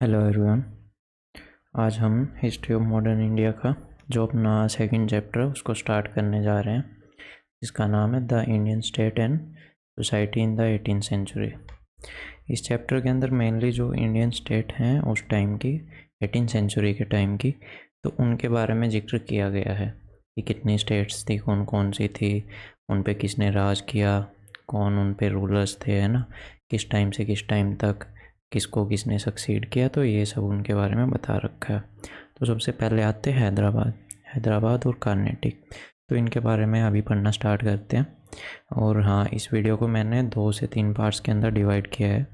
Hello everyone. आज हम history of modern India का जो अपना सेकंड चैप्टर है उसको स्टार्ट करने जा रहे हैं, जिसका नाम है the Indian state and society in the 18th century. इस चैप्टर के अंदर मेनली जो इंडियन स्टेट हैं उस टाइम की 18th सेंचुरी के टाइम की, तो उनके बारे में जिक्र किया गया है कि कितनी स्टेट्स थी, कौन कौन सी थी, उन पे किसने राज किया, कौन उन पे रूलर्स थे, है ना, किस टाइम से किस टाइम तक किसको किसने सक्सीड किया, तो ये सब उनके बारे में बता रखा है। तो सबसे पहले आते हैं हैदराबाद और कर्नाटक। तो इनके बारे में अभी पढ़ना स्टार्ट करते हैं। और हाँ, इस वीडियो को मैंने 2 से 3 पार्ट्स के अंदर डिवाइड किया है,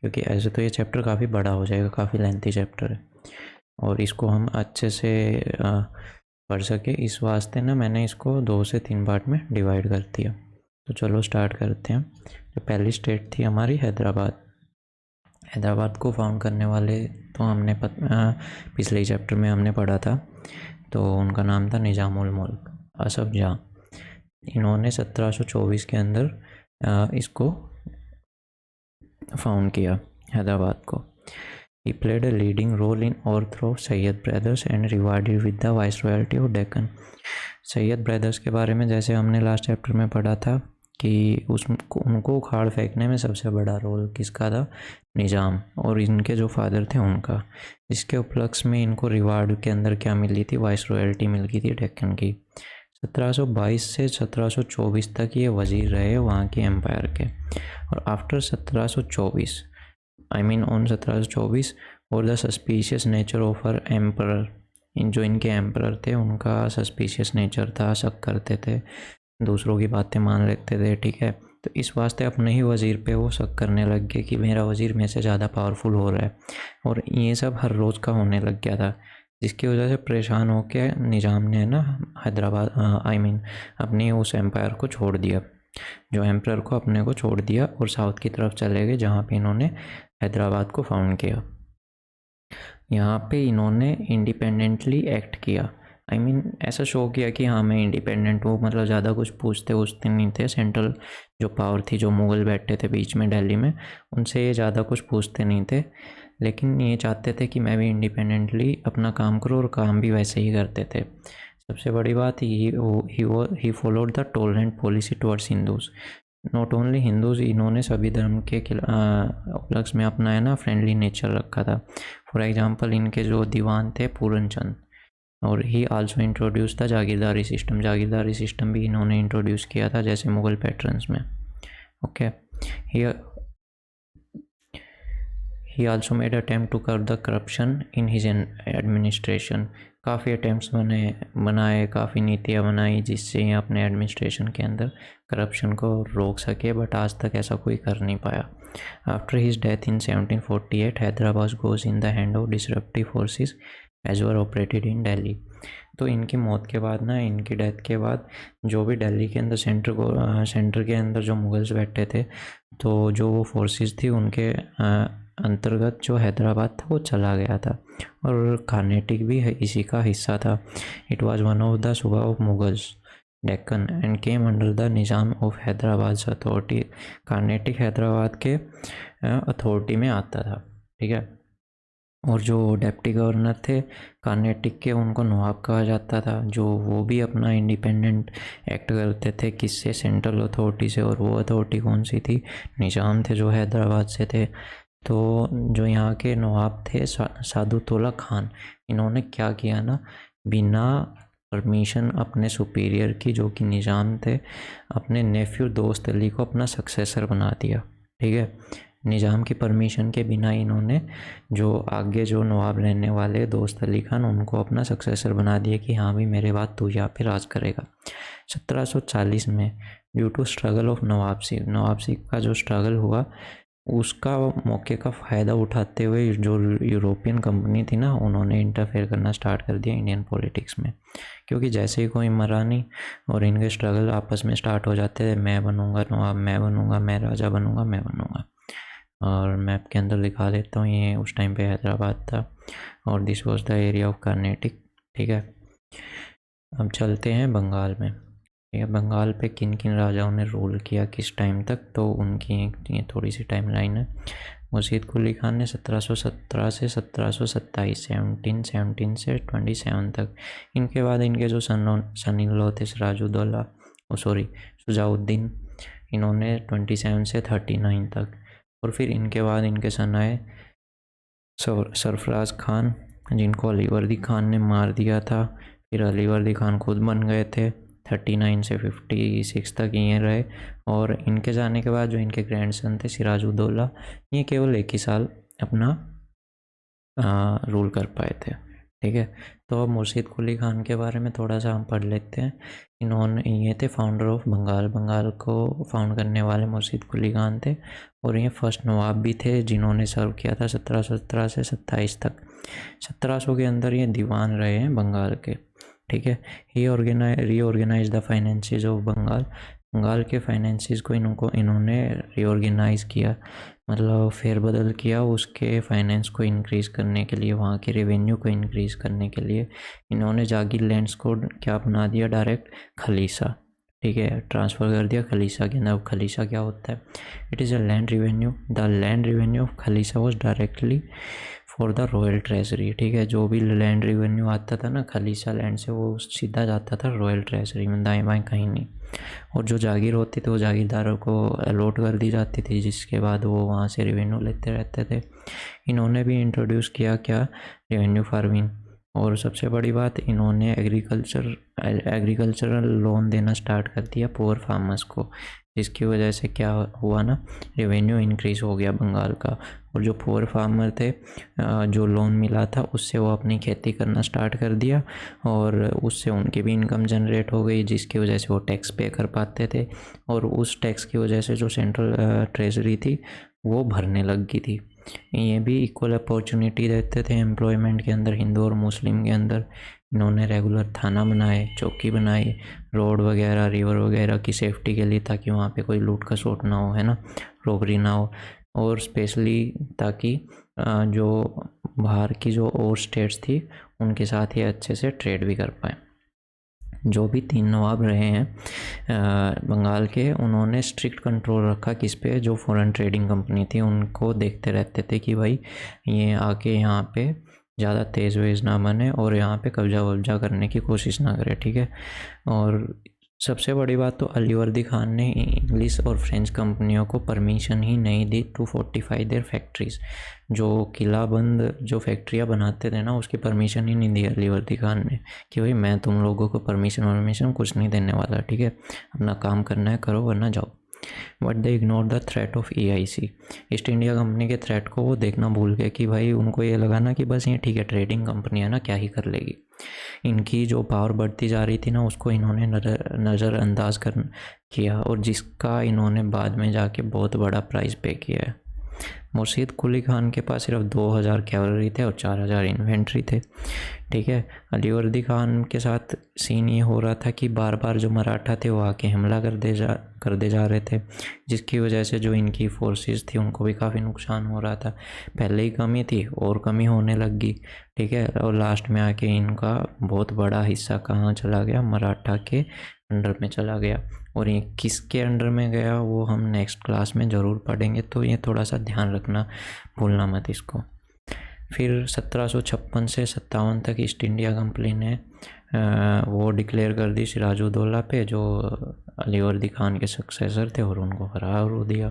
क्योंकि ऐसे तो ये चैप्टर काफ़ी बड़ा हो जाएगा, काफ़ी लेंथी चैप्टर है और इसको हम अच्छे से पढ़ सके, इस वास्ते ना मैंने इसको 2 से 3 पार्ट में डिवाइड कर दिया। तो चलो स्टार्ट करते हैं। जो पहली स्टेट थी हमारी हैदराबाद को फाउंड करने वाले तो हमने पिछले ही चैप्टर में हमने पढ़ा था। तो उनका नाम था निज़ामुल मुल्क असफ जहाँ। इन्होंने 1724 के अंदर इसको फाउंड किया, हैदराबाद को। He played a leading role in overthrow Syed brothers and rewarded with the viceroyalty of Deccan. Syed brothers के बारे में जैसे हमने लास्ट चैप्टर में पढ़ा था कि उनको उखाड़ फेंकने में सबसे बड़ा रोल किसका था, निज़ाम और इनके जो फादर थे उनका। इसके उपलक्ष्य में इनको रिवार्ड के अंदर क्या मिली थी, वाइसरॉयल्टी मिल गई थी डेक्कन की। 1722 से 1724 तक ये वजीर रहे वहाँ के एम्पायर के। और आफ्टर 1724 ऑन 1724 और the suspicious nature of her emperor, जो इनके एम्परर थे उनका सस्पिशियस नेचर था, शक करते थे, दूसरों की बातें मान लेते थे, ठीक है। तो इस वास्ते अपने ही वज़ीर पे वो शक करने लग गए कि मेरा वज़ीर मेरे से ज़्यादा पावरफुल हो रहा है, और ये सब हर रोज़ का होने लग गया था, जिसकी वजह से परेशान होकर निज़ाम ने ना हैदराबाद अपनी उस एम्पायर को छोड़ दिया, जो एम्परर को अपने को छोड़ दिया और साउथ की तरफ चले गए, जहाँ पे इन्होंने हैदराबाद को फाउंड किया। यहाँ पे इन्होंने इंडिपेंडेंटली एक्ट किया, ऐसा शो किया कि हाँ मैं इंडिपेंडेंट हूँ, मतलब ज़्यादा कुछ पूछते नहीं थे। सेंट्रल जो पावर थी, जो मुग़ल बैठे थे बीच में दिल्ली में, उनसे ये ज़्यादा कुछ पूछते नहीं थे, लेकिन ये चाहते थे कि मैं भी इंडिपेंडेंटली अपना काम करूँ और काम भी वैसे ही करते थे। सबसे बड़ी बात he followed the tolerant policy towards Hindus. Not only Hindus, इन्होंने सभी धर्म के उपलक्ष्य में अपना है ना फ्रेंडली नेचर रखा था। फॉर एग्जांपल इनके जो दीवान थे पूरन चंद, और he also introduce the jagirdari system भी इन्होंने इंट्रोड्यूस किया था, जैसे मुग़ल पैटर्न्स में। Okay, he also made attempt to curb the corruption in his administration. काफ़ी अटैम्प्ट्स बनाए, काफ़ी नीतियाँ बनाई जिससे ये अपने एडमिनिस्ट्रेशन के अंदर करप्शन को रोक सके, बट आज तक ऐसा कोई कर नहीं पाया। After his death in 1748 Hyderabad goes in the hand of disruptive forces as were operated in Delhi. तो इनकी मौत के बाद ना, इनकी डेथ के बाद जो भी दिल्ली के अंदर सेंटर के अंदर जो मुगल्स बैठे थे, तो जो वो फोर्सेस थी उनके अंतर्गत जो हैदराबाद था वो चला गया था, और कर्नाटक भी इसी का हिस्सा था। It was one of the subah of Mughals Deccan and came under the Nizam of Hyderabad authority. Karnataka Hyderabad के अथॉरिटी में आता था, ठीक है। और जो डिप्टी गवर्नर थे कर्नाटक के, उनको नवाब कहा जाता था, जो वो भी अपना इंडिपेंडेंट एक्ट करते थे किससे, सेंट्रल अथॉरिटी से। और वो अथॉरिटी कौन सी थी, निज़ाम थे जो हैदराबाद से थे। तो जो यहाँ के नवाब थे सादुतौला खान, इन्होंने क्या किया ना, बिना परमिशन अपने सुपीरियर की, जो कि निज़ाम थे, अपने नेफ्यू दोस्त अली को अपना सक्सेसर बना दिया, ठीक है। निज़ाम की परमिशन के बिना इन्होंने जो आगे जो नवाब रहने वाले दोस्त अली खान, उनको अपना सक्सेसर बना दिया कि हाँ भाई मेरे बाद तू यहाँ पे राज करेगा। 1740 में ड्यू टू स्ट्रगल ऑफ नवाब सिंह का जो स्ट्रगल हुआ, उसका मौके का फ़ायदा उठाते हुए जो यूरोपियन कंपनी थी ना, उन्होंने इंटरफेयर करना स्टार्ट कर दिया इंडियन पॉलिटिक्स में। क्योंकि जैसे ही कोई मरा नहीं और इनके स्ट्रगल आपस में स्टार्ट हो जाते थे, मैं बनूंगा नवाब, मैं बनूंगा, मैं राजा बनूंगा, मैं बनूंगा। और मैप के अंदर दिखा देता हूँ, ये उस टाइम पे हैदराबाद था और this was the area of Karnataka, ठीक है। अब चलते हैं बंगाल में। ये बंगाल पे किन किन राजाओं ने रूल किया किस टाइम तक, तो उनकी ये थोड़ी सी टाइमलाइन है। मुर्शीद कुली खान ने 1717 से 1727 1717 से 27 तक। इनके बाद इनके जो सन इन लॉ थे सिराजुद्दौला शुजाउद्दीन, इन्होंने 27 से 39 तक। और फिर इनके बाद इनके सन आए सरफराज खान, जिनको अलीवर्दी खान ने मार दिया था। फिर अलीवर्दी खान खुद बन गए थे, 39 से 56 तक ये रहे। और इनके जाने के बाद जो इनके ग्रैंडसन थे सिराजुद्दौला, ये केवल 1 ही साल अपना रूल कर पाए थे। ठीक है, तो अब मुर्शीद कुली खान के बारे में थोड़ा सा हम पढ़ लेते हैं। ये थे फाउंडर ऑफ बंगाल। बंगाल को फाउंड करने वाले मुर्शीद कुली खान थे, और ये फर्स्ट नवाब भी थे जिन्होंने सर्व किया था 1717 से 27 तक। 1700 के अंदर ये दीवान रहे हैं बंगाल के। ठीक है, reorganise the finances of Bengal. Bengal के फाइनेंसेस को इन्होंने रीऑर्गेनाइज किया, मतलब फेरबदल किया उसके फाइनेंस को इंक्रीज़ करने के लिए, वहाँ के रेवेन्यू को इंक्रीज़ करने के लिए इन्होंने जागीर लैंड्स को क्या बना दिया, डायरेक्ट खलीसा। ठीक है, ट्रांसफ़र कर दिया खलीसा के अंदर। अब खलीसा क्या होता है? It is a land revenue. The land revenue of khalisa was directly for the royal treasury. ठीक है, जो भी लैंड रिवेन्यू आता था ना खलीसा लैंड से, वो सीधा जाता था रॉयल ट्रेजरी में, दाएँ बाएँ कहीं नहीं। और जो जागीर होती थी वो जागीरदारों को अलॉट कर दी जाती थी, जिसके बाद वो वहाँ से रेवेन्यू लेते रहते थे। इन्होंने भी इंट्रोड्यूस किया क्या, रेवेन्यू फार्मिंग। और सबसे बड़ी बात, इन्होंने एग्रीकल्चरल लोन देना स्टार्ट कर दिया पुअर फार्मर्स को, जिसकी वजह से क्या हुआ ना, रेवेन्यू इंक्रीज़ हो गया बंगाल का। और जो पुअर फार्मर थे, जो लोन मिला था उससे वो अपनी खेती करना स्टार्ट कर दिया, और उससे उनकी भी इनकम जनरेट हो गई, जिसकी वजह से वो टैक्स पे कर पाते थे। और उस टैक्स की वजह से जो सेंट्रल ट्रेजरी थी वो भरने लग गई थी। ये भी इक्वल अपॉर्चुनिटी देते थे एम्प्लॉयमेंट के अंदर, हिंदू और मुस्लिम के अंदर। इन्होंने रेगुलर थाना बनाए, चौकी बनाई, रोड वगैरह, रिवर वगैरह की सेफ्टी के लिए, ताकि वहाँ पे कोई लूट खसोट ना हो, है ना, रॉबरी ना हो। और स्पेशली ताकि जो बाहर की जो और स्टेट्स थी उनके साथ ये अच्छे से ट्रेड भी कर पाए। जो भी 3 नवाब रहे हैं बंगाल के, उन्होंने स्ट्रिक्ट कंट्रोल रखा किस पे, जो फॉरेन ट्रेडिंग कंपनी थी उनको देखते रहते थे कि भाई ये आके यहाँ पे ज़्यादा तेज़ वेज़ ना बने और यहाँ पे कब्जा वब्जा करने की कोशिश ना करे। ठीक है, और सबसे बड़ी बात तो अलीवर्दी खान ने इंग्लिश और फ्रेंच कंपनियों को परमिशन ही नहीं दी टू फोर्टिफाई देयर फैक्ट्रीज़। जो किलाबंद जो फैक्ट्रियाँ बनाते थे ना, उसकी परमिशन ही नहीं दी अलीवर्दी खान ने, कि भाई मैं तुम लोगों को परमिशन कुछ नहीं देने वाला। ठीक है, अपना काम करना है करो, वरना जाओ। But they ignore the threat of EIC, east India company के थ्रेट को वो देखना भूल गए, कि भाई उनको ये लगा ना कि बस ये ठीक है ट्रेडिंग कंपनी है ना, क्या ही कर लेगी। इनकी जो पावर बढ़ती जा रही थी ना, उसको इन्होंने नज़रअंदाज किया, और जिसका इन्होंने बाद में जाके बहुत बड़ा प्राइस पे किया है। मुर्शीद कुली खान के पास सिर्फ 2000 कैवलरी थे और 4000 इन्वेंट्री थे। ठीक है, अलीवर्दी खान के साथ सीन ये हो रहा था कि बार बार जो मराठा थे वो आके हमला कर दे जा रहे थे, जिसकी वजह से जो इनकी फोर्सेस थी उनको भी काफ़ी नुकसान हो रहा था। पहले ही कमी थी और कमी होने लग गई। ठीक है, और लास्ट में आके इनका बहुत बड़ा हिस्सा कहाँ चला गया, मराठा के अंडर में चला गया। और ये किसके अंडर में गया वो हम नेक्स्ट क्लास में ज़रूर पढ़ेंगे, तो ये थोड़ा सा ध्यान रखना, भूलना मत इसको। फिर 1756 से 57 तक ईस्ट इंडिया कंपनी ने वो डिक्लेयर कर दी सिराजुद्दौला पे, जो अलीवर्दी खान के सक्सेसर थे, और उनको हरा हो दिया।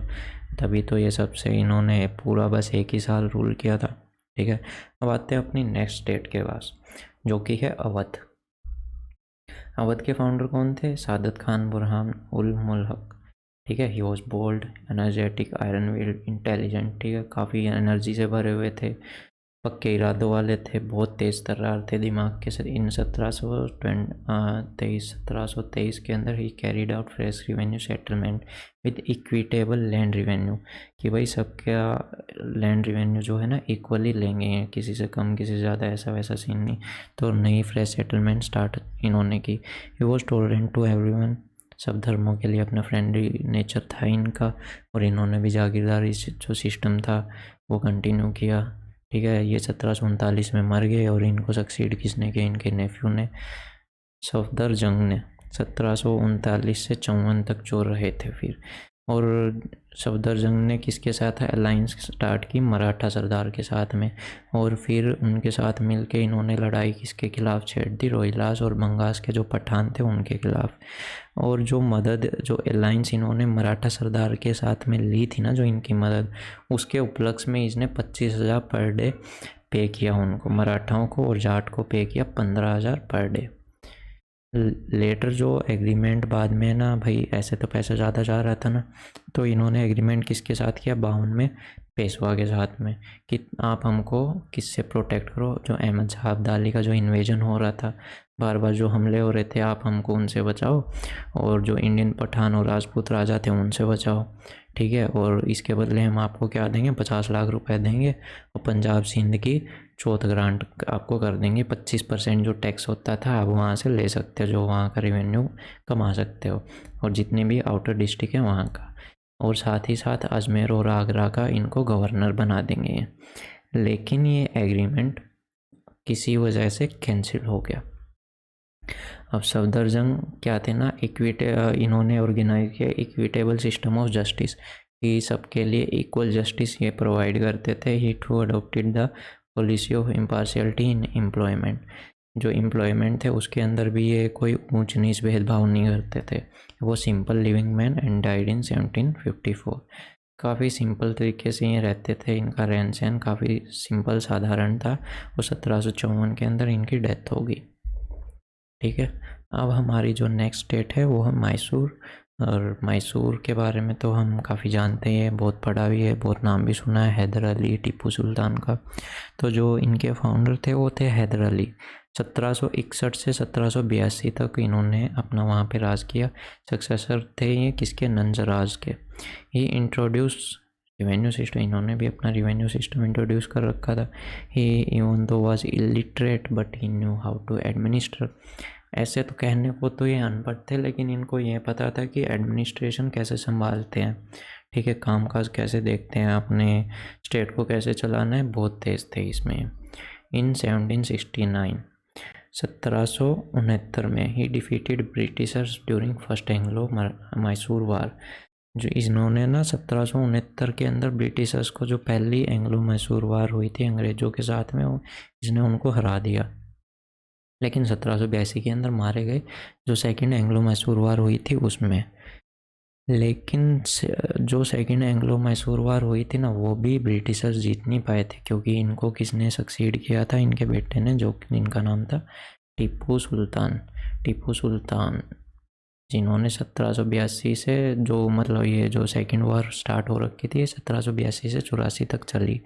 तभी तो ये सबसे इन्होंने पूरा बस 1 ही साल रूल किया था। ठीक है, अब आते हैं अपनी नेक्स्ट स्टेट के पास, जो कि है अवध। अवध के फाउंडर कौन थे? सादत खान बुरहान उल मुल्हक। ठीक है, he was bold, energetic, iron willed, intelligent. ठीक है, काफ़ी एनर्जी से भरे हुए थे, पक्के इरादों वाले थे, बहुत तेज़ तर्रार थे दिमाग के साथ। इन 1723 के अंदर he carried out fresh revenue settlement with equitable land revenue, कि भाई सबका लैंड रिवेन्यू जो है ना इक्वली लेंगे, किसी से कम किसी से ज़्यादा, ऐसा वैसा सीन नहीं। तो नई फ्रेश सेटलमेंट स्टार्ट इन्होंने की। He was tolerant to everyone, सब धर्मों के लिए अपना फ्रेंडली नेचर था इनका। और इन्होंने भी जागीरदारी जो सिस्टम था वो कंटिन्यू किया। ठीक है, ये 1739 में मर गए, और इनको सक्सीड किसने किया? इनके नेफ्यू ने, सफदर जंग ने, 1739 से 54 तक जो रहे थे। फिर और सफदरजंग ने किसके साथ अलायंस स्टार्ट की? मराठा सरदार के साथ में। और फिर उनके साथ मिलके इन्होंने लड़ाई किसके खिलाफ छेड़ दी? रोहिल्लास और बंगास के जो पठान थे उनके खिलाफ। और जो मदद, जो अलायंस इन्होंने मराठा सरदार के साथ में ली थी ना, जो इनकी मदद, उसके उपलक्ष्य में इसने 25,000 पर डे पे किया उनको, मराठाओं को, और जाट को पे किया 15,000 पर डे। लेटर जो एग्रीमेंट बाद में ना भाई, ऐसे तो पैसा ज़्यादा जा रहा था ना, तो इन्होंने एग्रीमेंट किसके साथ किया? 52 में पेशवा के साथ में, कि आप हमको किससे प्रोटेक्ट करो? जो अहमद शाह अब्दाली का जो इन्वेजन हो रहा था, बार बार जो हमले हो रहे थे, आप हमको उनसे बचाओ, और जो इंडियन पठान और राजपूत राजा थे उनसे बचाओ, ठीक है। और इसके बदले हम आपको क्या देंगे? 50 लाख रुपए देंगे, और पंजाब सिंध की चौथ ग्रांट आपको कर देंगे। 25% जो टैक्स होता था आप वहाँ से ले सकते हो, जो वहाँ का रेवेन्यू कमा सकते हो, और जितने भी आउटर डिस्ट्रिक्ट है वहाँ का। और साथ ही साथ अजमेर और आगरा का इनको गवर्नर बना देंगे। लेकिन ये एग्रीमेंट किसी वजह से कैंसिल हो गया। अब सफदरजंग क्या थे ना, इन्होंने ऑर्गेनाइज किया इक्विटेबल सिस्टम ऑफ जस्टिस, कि सबके लिए इक्वल जस्टिस ये प्रोवाइड करते थे। He too adopted the policy of impartiality in employment, जो एम्प्लॉयमेंट थे उसके अंदर भी ये कोई ऊंच नीच भेदभाव नहीं करते थे। वो simple living man and died in 1754। काफ़ी सिंपल तरीके से ये रहते थे, इनका रहन सहन काफ़ी सिंपल साधारण था, और 1754 के अंदर इनकी डेथ होगी, ठीक है। अब हमारी जो नेक्स्ट स्टेट है वो है मैसूर। और मैसूर के बारे में तो हम काफ़ी जानते हैं, बहुत पढ़ा भी है, बहुत नाम भी सुना है, हैदर अली, टीपू सुल्तान का। तो जो इनके फाउंडर थे वो थे हैदर अली। 1761 से 1782 तक इन्होंने अपना वहाँ पे राज किया। सक्सेसर थे ये किसके? नंजराज के। ही इंट्रोड्यूस रिवेन्यू सिस्टम, इन्होंने भी अपना रिवेन्यू सिस्टम इंट्रोड्यूस कर रखा था। He even though was illiterate but he knew how to administer. ऐसे तो कहने को तो ये अनपढ़ थे, लेकिन इनको ये पता था कि एडमिनिस्ट्रेशन कैसे संभालते हैं, ठीक है, कामकाज कैसे देखते हैं, अपने स्टेट को कैसे चलाना है, बहुत तेज़ थे इसमें। इन 1769 में he defeated Britishers during first Anglo Mysore war. जो इन्होंने ना 1769 के अंदर ब्रिटिशर्स को, जो पहली एंग्लो मैसूर वार हुई थी अंग्रेज़ों के साथ में, इसने उनको हरा दिया। लेकिन 1782 के अंदर मारे गए, जो सेकंड एंग्लो मैसूर वार हुई थी उसमें। लेकिन जो सेकंड एंग्लो मैसूर वार हुई थी ना, वो भी ब्रिटिशर्स जीत नहीं पाए थे, क्योंकि इनको किसने सक्सीड किया था? इनके बेटे ने, जो इनका नाम था टीपू सुल्तान। टीपू सुल्तान जिन्होंने 1782 से, जो मतलब ये जो सेकंड वार स्टार्ट हो रखी थी, 1782 से 84 तक चली,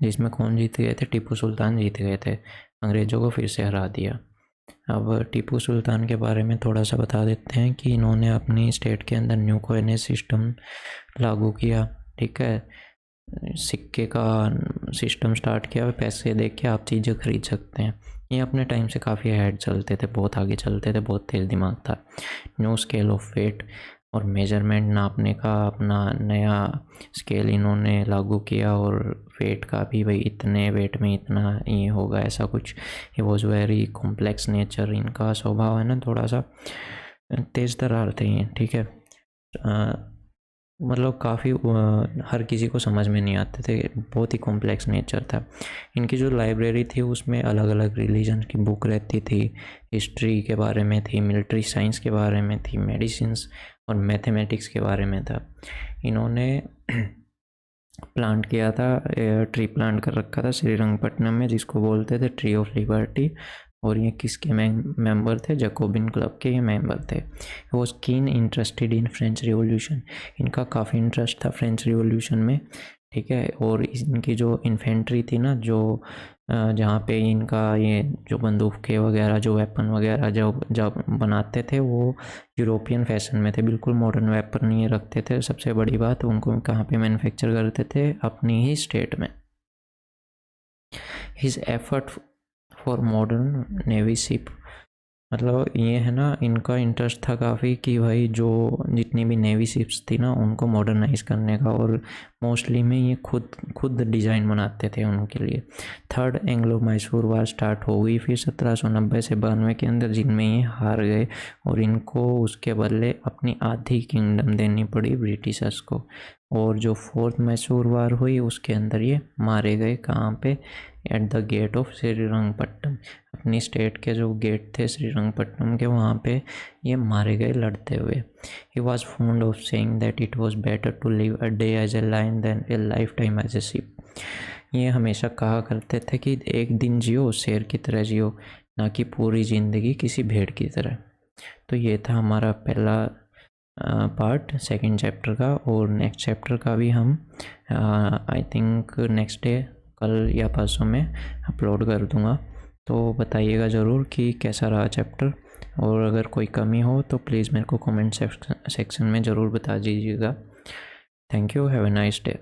जिसमें कौन जीत गए थे? टीपू सुल्तान जीत गए थे, अंग्रेज़ों को फिर से हरा दिया। अब टीपू सुल्तान के बारे में थोड़ा सा बता देते हैं कि इन्होंने अपनी स्टेट के अंदर न्यू कॉइनेज सिस्टम लागू किया, ठीक है, सिक्के का सिस्टम स्टार्ट किया, पैसे दे के आप चीज़ें खरीद सकते हैं। ये अपने टाइम से काफ़ी हेड चलते थे, बहुत आगे चलते थे, बहुत तेज दिमाग था। न्यू स्केल ऑफ वेट और मेजरमेंट नापने का अपना नया स्केल इन्होंने लागू किया, और वेट का भी, भाई इतने वेट में इतना ये होगा, ऐसा कुछ। He was very complex nature, इनका स्वभाव है ना थोड़ा सा तेज़ तर्रार थे ये, ठीक है। मतलब काफ़ी हर किसी को समझ में नहीं आते थे, बहुत ही कॉम्प्लेक्स नेचर था। इनकी जो लाइब्रेरी थी उसमें अलग अलग रिलीजन की बुक रहती थी, हिस्ट्री के बारे में थी, मिलिट्री साइंस के बारे में थी, मेडिसिन्स और मैथमेटिक्स के बारे में था। इन्होंने प्लांट किया था, ट्री प्लांट कर रखा था श्रीरंगपट्टनम में, जिसको बोलते थे ट्री ऑफ लिबर्टी। और ये किसके मेंबर थे? जैकोबिन क्लब के ये मेंबर थे। वो कीन इंटरेस्टेड इन फ्रेंच रिवॉल्यूशन, इनका काफ़ी इंटरेस्ट था फ्रेंच रिवॉल्यूशन में, ठीक है। और इनकी जो इन्फेंट्री थी ना, जो जहाँ पे इनका ये जो बंदूकें वगैरह, जो वेपन वगैरह जब बनाते थे, वो यूरोपियन फैशन में थे, बिल्कुल मॉडर्न वेपन नहीं रखते थे। सबसे बड़ी बात, उनको कहाँ पे मैन्युफैक्चर करते थे? अपनी ही स्टेट में। His effort for modern navy ship मतलब ये है ना, इनका इंटरेस्ट था काफ़ी कि भाई जो जितनी भी नेवी शिप्स थी ना उनको मॉडर्नाइज़ करने का, और मोस्टली में ये खुद डिज़ाइन बनाते थे उनके लिए। थर्ड एंग्लो मैसूर वार स्टार्ट हो गई फिर 1790 से 92 के अंदर, जिनमें ये हार गए और इनको उसके बदले अपनी आधी किंगडम देनी पड़ी ब्रिटिशर्स को। और जो फोर्थ मैसूर वार हुई उसके अंदर ये मारे गए, कहाँ पे, at the gate of Srirangapatnam. अपनी स्टेट के जो गेट थे श्रीरंगपट्टनम के, वहाँ पे ये मारे गए लड़ते हुए। He was fond of saying that it was better to live a day as a lion than a lifetime as a sheep. ये हमेशा कहा करते थे कि एक दिन जियो शेर की तरह जियो, ना कि पूरी ज़िंदगी किसी भेड़ की तरह। तो ये था हमारा पहला पार्ट सेकंड चैप्टर का, और नेक्स्ट चैप्टर का भी हम आई थिंक नेक्स्ट डे, कल या परसों में अपलोड कर दूँगा। तो बताइएगा ज़रूर कि कैसा रहा चैप्टर, और अगर कोई कमी हो तो प्लीज़ मेरे को कमेंट सेक्शन में ज़रूर बता दीजिएगा। Thank you, have a nice day.